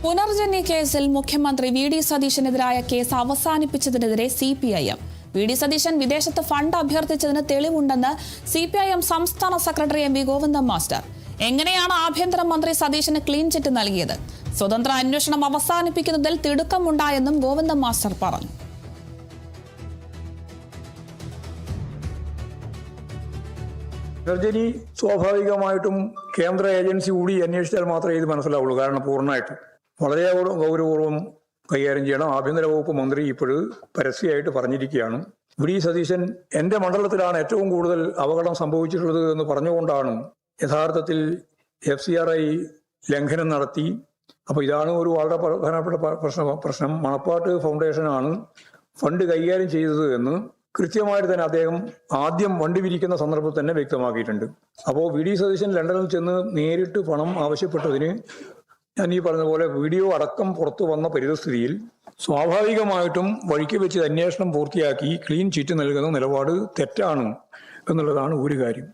പുനർജനി കേസിൽ മുഖ്യമന്ത്രി വി ഡി സതീശനെതിരായ കേസ് അവസാനിപ്പിച്ചതിനെതിരെ CPIM. വി ഡി സതീശൻ വിദേശത്ത് ഫണ്ട് അഭ്യർത്ഥിച്ചതിന് തെളിവുണ്ടെന്ന് CPIM സംസ്ഥാന സെക്രട്ടറി MV ഗോവിന്ദൻ മാസ്റ്റർ. എങ്ങനെയാണ് ആഭ്യന്തരമന്ത്രി സതീശന് ക്ലീൻ ചിറ്റ് നൽകിയത്? സ്വതന്ത്ര അന്വേഷണം അവസാനിപ്പിക്കുന്നതിൽ തിടുക്കമുണ്ടായെന്നും ഗോവിന്ദൻ മാസ്റ്റർ പറഞ്ഞു. പുനർജനി സ്വാഭാവികമായിട്ടും കേന്ദ്ര ഏജൻസി കൂടി അന്വേഷിച്ചാൽ മാത്രമേ ഇത് മനസ്സിലാവുള്ളൂ. കാരണം പൂർണ്ണമായിട്ട് വളരെ ഗൗരവപൂർവ്വം കൈകാര്യം ചെയ്യണം. ആഭ്യന്തര വകുപ്പ് മന്ത്രി ഇപ്പോഴും പരസ്യമായിട്ട് പറഞ്ഞിരിക്കുകയാണ്, വി ഡി സതീശൻ എൻ്റെ മണ്ഡലത്തിലാണ് ഏറ്റവും കൂടുതൽ അപകടം സംഭവിച്ചിട്ടുള്ളത് എന്ന് പറഞ്ഞുകൊണ്ടാണ് യഥാർത്ഥത്തിൽ FCRI ലംഘനം നടത്തി. അപ്പോൾ ഇതാണ് ഒരു വളരെ പ്രധാനപ്പെട്ട പ്രശ്നം. മണപ്പാട്ട് ഫൗണ്ടേഷനാണ് ഫണ്ട് കൈകാര്യം ചെയ്തത് എന്ന് കൃത്യമായിട്ട് തന്നെ അദ്ദേഹം ആദ്യം വണ്ടി വിരിക്കുന്ന സന്ദർഭത്തിൽ തന്നെ വ്യക്തമാക്കിയിട്ടുണ്ട്. അപ്പോൾ വി ഡി സതീശൻ ലണ്ടനിൽ ചെന്ന് നേരിട്ട് പണം ആവശ്യപ്പെട്ടതിന് ഞാൻ ഈ പറഞ്ഞ പോലെ വീഡിയോ അടക്കം പുറത്തു വന്ന പരിതസ്ഥിതിയിൽ സ്വാഭാവികമായിട്ടും വഴിക്ക് വെച്ച് അന്വേഷണം പൂർത്തിയാക്കി ക്ലീൻ ചിറ്റ് നൽകുന്ന നിലപാട് തെറ്റാണ് എന്നുള്ളതാണ് ഒരു കാര്യം.